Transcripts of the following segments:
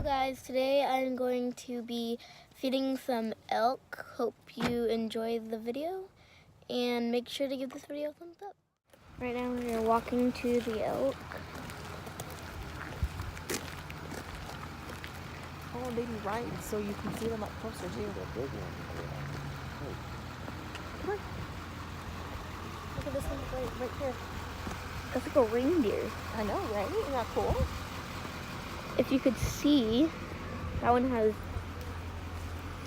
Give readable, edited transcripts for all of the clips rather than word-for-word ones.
guys, today I'm going to be feeding some elk. Hope you enjoy the video and make sure to give this video a thumbs up. Right now we're walking to the elk. Oh, maybe right, so you can see them up closer too. They're big ones. Come on. Look at this one right here. That's like a reindeer. I know, right? Isn't that cool? If you could see, that one has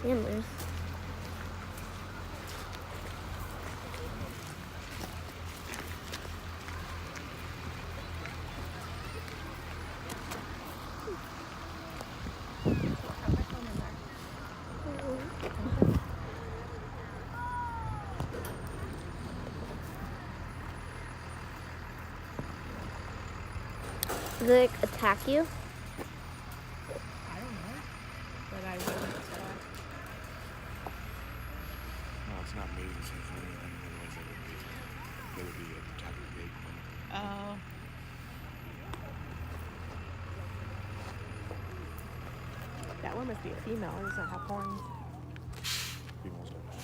antlers. Does it like attack you? I don't know, but I wouldn't. No, it's not mating season or anything. Otherwise, they would be at the top of the gate. Oh. That one must be a female. It doesn't have horns. Females don't have.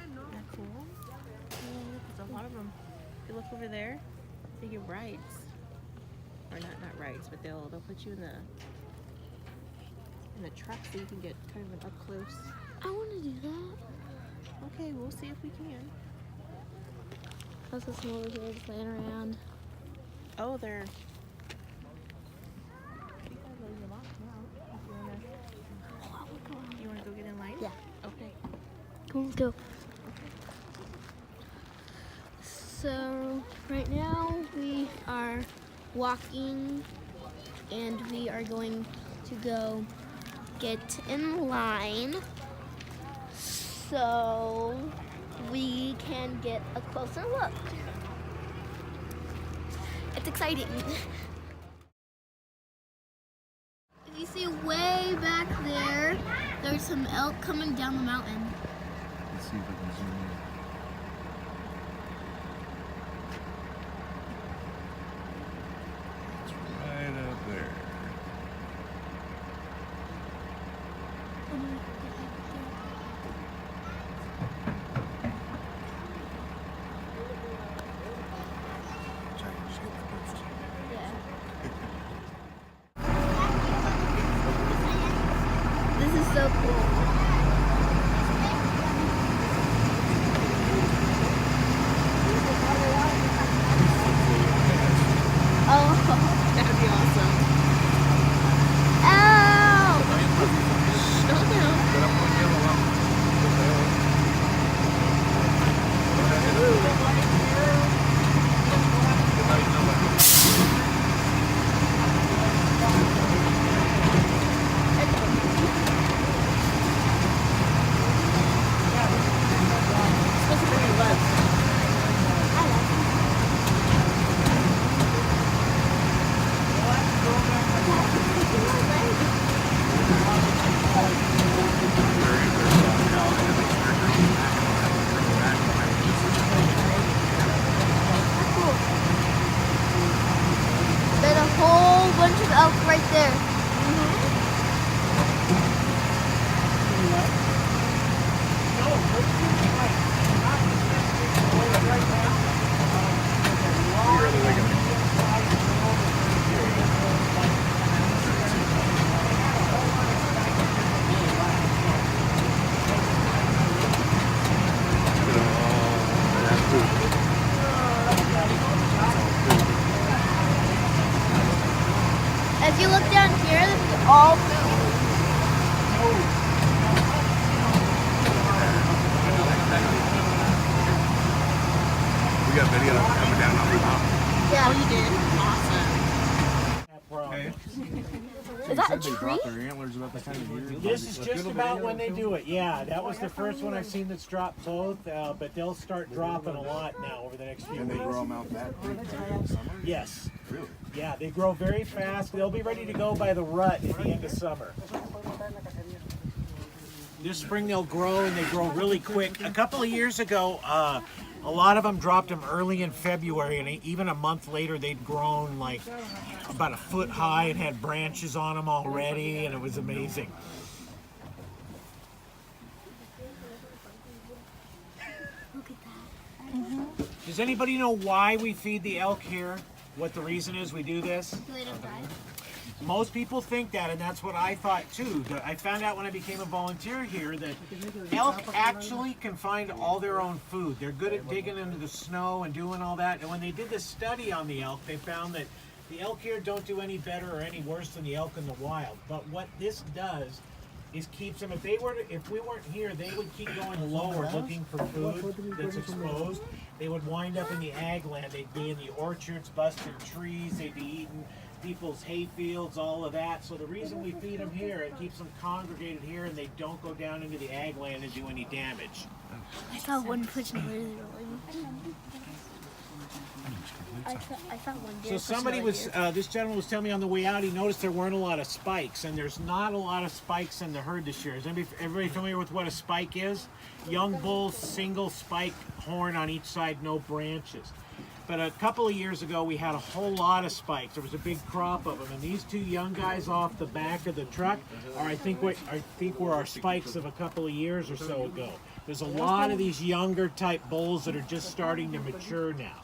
Isn't that cool? Yeah, there's a lot of them. If you look over there, they get rides. Or not rides, but they'll put you in the truck so you can get kind of an up close. I want to do that. Okay, we'll see if we can. How's this one over here just laying around? Oh, they're. I think they're really locked now. You wanna go get in line? Yeah. Okay. Come on, let's go. So right now we are walking and we are going to go get in line so we can get a closer look. It's exciting. If you see way back there, there's some elk coming down the mountain. Let's see if I can zoom in. It's right up there. Trying to just get my post. This is so cool. Oh. That'd be awesome. Ow! Slow down. Supposed to bring your legs. There's a whole bunch of elk right there. If you look down here, this is all food. We got video of them coming down on the mountain. Yeah. Oh, you did? Awesome. Is that a They tree? drop their antlers about this time of year. This is just about when they do it. Yeah, that was the first one I've seen that's dropped both, but they'll start dropping a lot now over the next few And they grow weeks. them out that big in the summer? Yes. Really? Yeah, they grow very fast. They'll be ready to go by the rut at the end of summer. This spring they'll grow and they grow really quick. A couple of years ago, A lot of them dropped them early in February, and even a month later, they'd grown like about a foot high and had branches on them already, and it was amazing. Look at that. Does anybody know why we feed the elk here? What the reason is we do this? So they don't die. Most people think that, and that's what I thought too. I found out when I became a volunteer here that elk actually can find all their own food. They're good at digging into the snow and doing all that. And when they did this study on the elk, they found that the elk here don't do any better or any worse than the elk in the wild. But what this does is keeps them. If we weren't here, they would keep going lower looking for food that's exposed. They would wind up in the ag land. They'd be in the orchards, busting trees. They'd be eating people's hay fields, all of that. So the reason we feed them here, it keeps them congregated here, and they don't go down into the ag land and do any damage. I saw one person literally. I saw one deer. So somebody was, this gentleman was telling me on the way out, he noticed there weren't a lot of spikes, and there's not a lot of spikes in the herd this year. Is everybody familiar with what a spike is? Young bulls, single spike horn on each side, no branches. But a couple of years ago, we had a whole lot of spikes. There was a big crop of them, and these two young guys off the back of the truck are, I think, were our spikes of a couple of years or so ago. There's a lot of these younger type bulls that are just starting to mature now.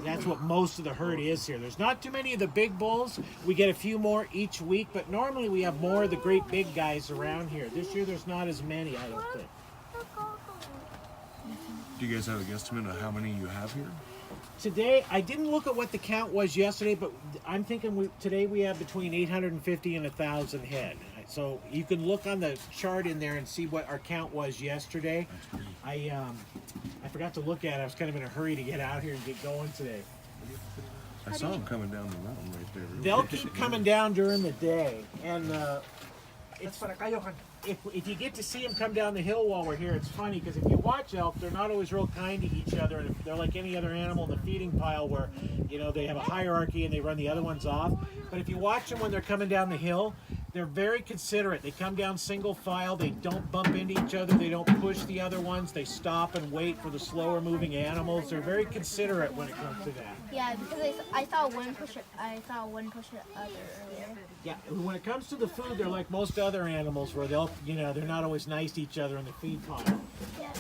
That's what most of the herd is here. There's not too many of the big bulls. We get a few more each week, but normally we have more of the great big guys around here. This year, there's not as many, I don't think. Do you guys have a guesstimate of how many you have here? Today, I didn't look at what the count was yesterday, but I'm thinking today we have between 850 and 1,000 head. So you can look on the chart in there and see what our count was yesterday. I forgot to look at it. I was kind of in a hurry to get out here and get going today. I saw them coming down the mountain right there. They'll keep coming down during the day, and if you get to see them come down the hill while we're here, it's funny because if you watch elk, they're not always real kind to each other, and they're like any other animal in the feeding pile where, you know, they have a hierarchy and they run the other ones off. But if you watch them when they're coming down the hill, they're very considerate. They come down single file. They don't bump into each other. They don't push the other ones. They stop and wait for the slower moving animals. They're very considerate when it comes to that. Yeah, because I saw one push it. I saw one push the other earlier. Yeah, when it comes to the food, they're like most other animals where they'll, you know, they're not always nice to each other in the feed pile. Yeah.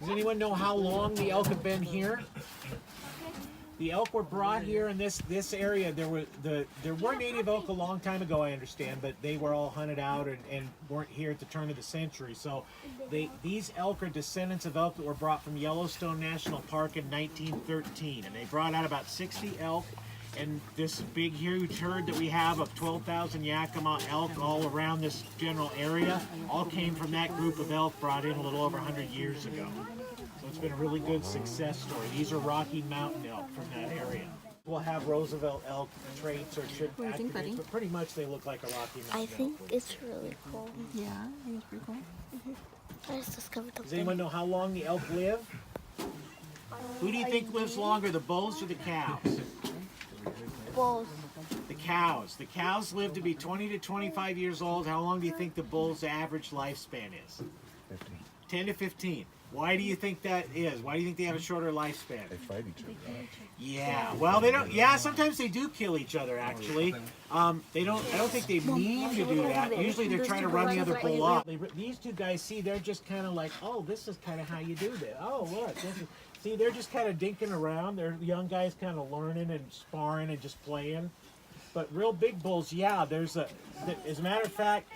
Does anyone know how long the elk have been here? The elk were brought here in this area. There were native elk a long time ago, I understand, but they were all hunted out and weren't here at the turn of the century. So these elk are descendants of elk that were brought from Yellowstone National Park in 1913, and they brought out about 60 elk. And this big, huge herd that we have of 12,000 Yakima elk all around this general area all came from that group of elk brought in a little over 100 years ago. So it's been a really good success story. These are Rocky Mountain elk from that area. We'll have Roosevelt elk traits or should attributes, but pretty much they look like a Rocky Mountain I think elk. it's really cool. Yeah, I think it's pretty cool. I just discovered Does something. anyone know how long the elk live? Who do you think lives longer, the bulls or the cows? Bulls. The cows. The cows live to be 20 to 25 years old. How long do you think the bull's average lifespan is? 15. 10 to 15. Why do you think that is? Why do you think they have a shorter lifespan? They fight each other. Yeah, well, they don't. Yeah, sometimes they do kill each other. Actually, they don't. I don't think they mean to do that. Usually, they're trying to run the other bull off. These two guys, see, they're just kind of like, oh, this is kind of how you do this. Oh, look, this is. See, they're just kind of dinking around. They're young guys, kind of learning and sparring and just playing. But real big bulls, yeah. As a matter of fact.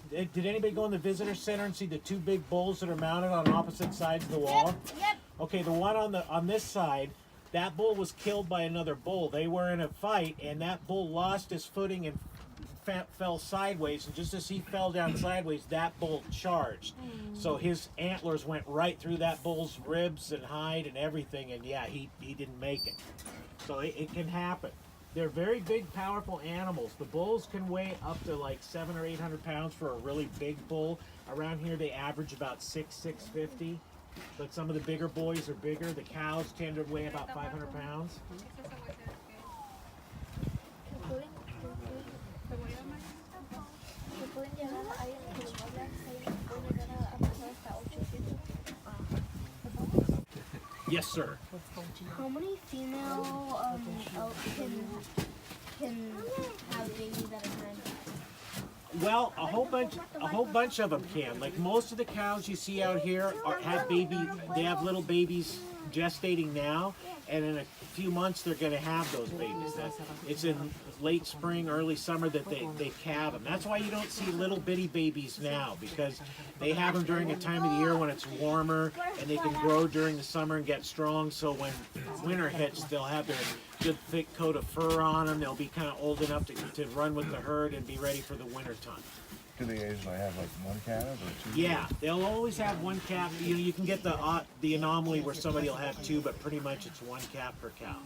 Did anybody go in the visitor center and see the two big bulls that are mounted on opposite sides of the wall? Yep. Okay, the one on this side, that bull was killed by another bull. They were in a fight, and that bull lost his footing and fell sideways. And just as he fell down sideways, that bull charged. So his antlers went right through that bull's ribs and hide and everything. And yeah, he didn't make it. So it can happen. They're very big, powerful animals. The bulls can weigh up to like 700 or 800 pounds for a really big bull. Around here, they average about 650. But some of the bigger boys are bigger. The cows tend to weigh about 500 pounds. Yes, sir. How many female elk can have babies at a time? Well, a whole bunch of them can. Like most of the cows you see out here have they have little babies gestating now, and in a few months they're going to have those babies. It's in late spring, early summer that they calve them. That's why you don't see little bitty babies now, because they have them during a time of the year when it's warmer, and they can grow during the summer and get strong. So when winter hits, they'll have their good thick coat of fur on them. They'll be kind of old enough to run with the herd and be ready for the winter time. Do they usually have like one calf or two? Yeah, they'll always have one calf. You can get the anomaly where somebody will have two, but pretty much it's one calf per cow.